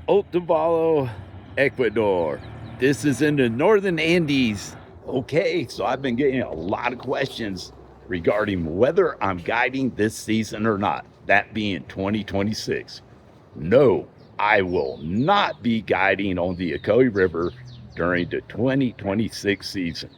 Otavalo, Ecuador. This is in the northern Andes. Okay, so I've been getting a lot of questions regarding whether I'm guiding this season or not, that being 2026. No, I will not be guiding on the Ocoee River during the 2026 season.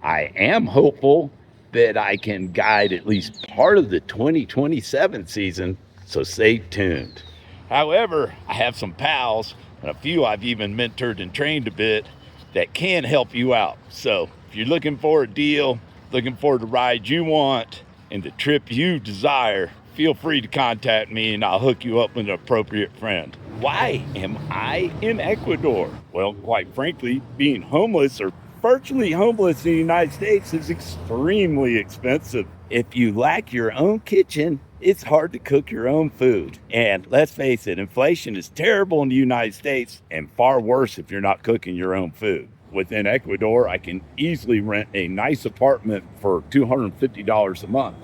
I am hopeful that I can guide at least part of the 2027 season, so stay tuned. However, I have some pals, and a few I've even mentored and trained a bit, that can help you out. So if you're looking for a deal, looking for the ride you want, and the trip you desire, feel free to contact me and I'll hook you up with an appropriate friend. Why am I in Ecuador? Well, quite frankly, being homeless or virtually homeless in the United States is extremely expensive. If you lack your own kitchen, it's hard to cook your own food. And let's face it, inflation is terrible in the United States and far worse if you're not cooking your own food. Within Ecuador, I can easily rent a nice apartment for $250 a month.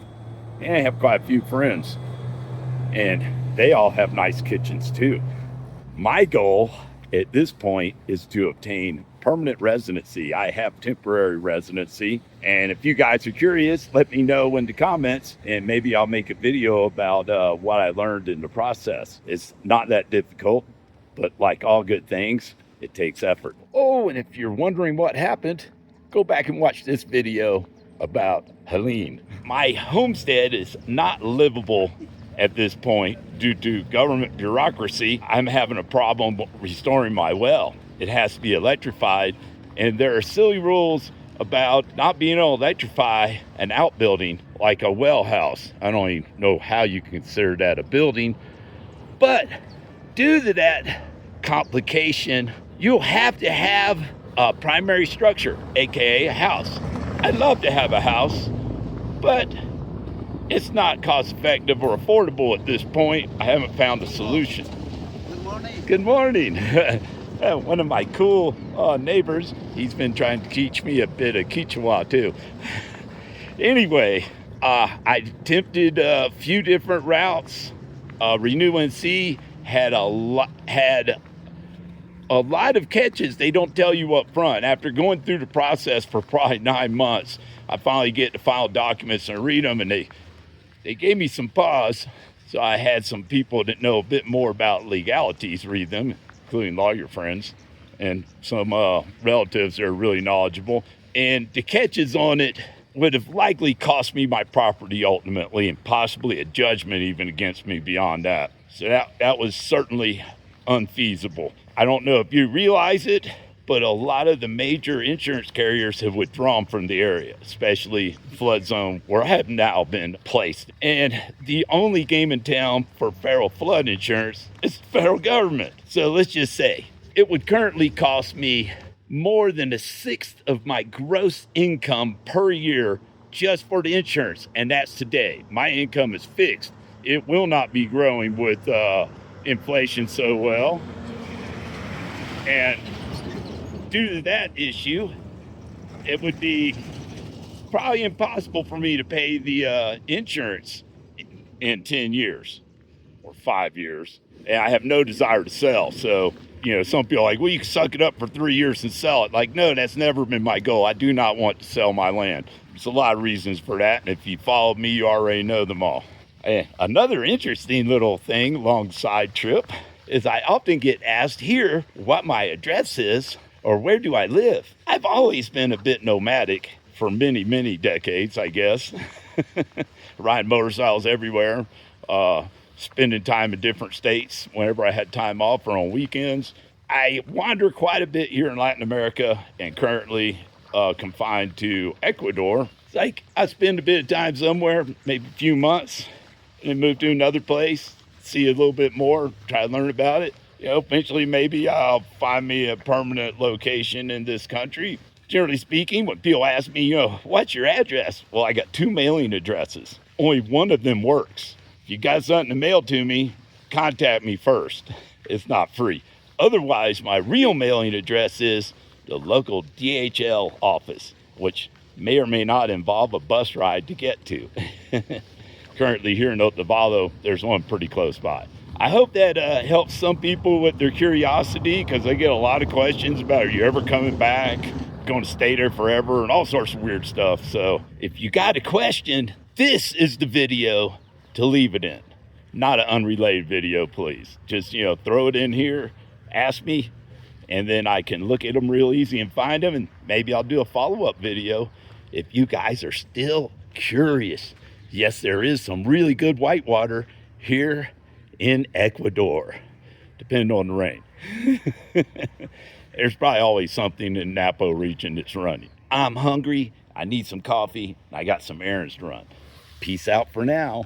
And I have quite a few friends, and they all have nice kitchens too. My goal at this point is to obtain permanent residency. I have temporary residency, and if you guys are curious, let me know in the comments, and maybe I'll make a video about what I learned in the process. It's not that difficult, but like all good things, it takes effort. Oh, and if you're wondering what happened, go back and watch this video about Helene. My homestead is not livable at this point due to government bureaucracy. I'm having a problem restoring my well. It has to be electrified, and there are silly rules about not being able to electrify an outbuilding like a well house. I don't even know how you can consider that a building, but due to that complication, you'll have to have a primary structure, aka a house. I'd love to have a house, but it's not cost effective or affordable at this point. I haven't found a solution. Good morning. Good morning. One of my cool neighbors, he's been trying to teach me a bit of Quechua too. Anyway, I attempted a few different routes. Renew NC had a lot of catches they don't tell you up front. After going through the process for probably 9 months, I finally get the final documents and read them, and they gave me some pause. So I had some people that know a bit more about legalities read them, including lawyer friends and some relatives that are really knowledgeable. And the catches on it would have likely cost me my property ultimately, and possibly a judgment even against me beyond that. So that was certainly unfeasible. I don't know if you realize it, but a lot of the major insurance carriers have withdrawn from the area, especially flood zone where I have now been placed. And the only game in town for federal flood insurance is the federal government. So let's just say it would currently cost me more than a sixth of my gross income per year just for the insurance. And that's today. My income is fixed. It will not be growing with inflation so well. And due to that issue, it would be probably impossible for me to pay the insurance in 10 years or 5 years. And I have no desire to sell. So, some people are like, well, you can suck it up for 3 years and sell it. Like, no, that's never been my goal. I do not want to sell my land. There's a lot of reasons for that. And if you follow me, you already know them all. And another interesting little thing, long side trip, is I often get asked here what my address is or where do I live. I've always been a bit nomadic for many, many decades, I guess. Riding motorcycles everywhere, spending time in different states whenever I had time off or on weekends. I wander quite a bit here in Latin America and currently confined to Ecuador. It's like I spend a bit of time somewhere, maybe a few months, and then move to another place, see a little bit more, try to learn about it. Eventually maybe I'll find me a permanent location in this country. Generally speaking, when people ask me, what's your address? Well, I got 2 mailing addresses. Only one of them works. If you got something to mail to me, contact me first. It's not free. Otherwise, my real mailing address is the local DHL office, which may or may not involve a bus ride to get to. Currently here in Otavalo, there's one pretty close by. I hope that helps some people with their curiosity, because they get a lot of questions about, are you ever coming back, going to stay there forever, and all sorts of weird stuff. So if you got a question, this is the video to leave it in. Not an unrelated video, please. Just, throw it in here, ask me, and then I can look at them real easy and find them, and maybe I'll do a follow-up video if you guys are still curious. Yes, there is some really good whitewater here in Ecuador, depending on the rain. There's probably always something in Napo region that's running. I'm hungry, I need some coffee, I got some errands to run. Peace out for now.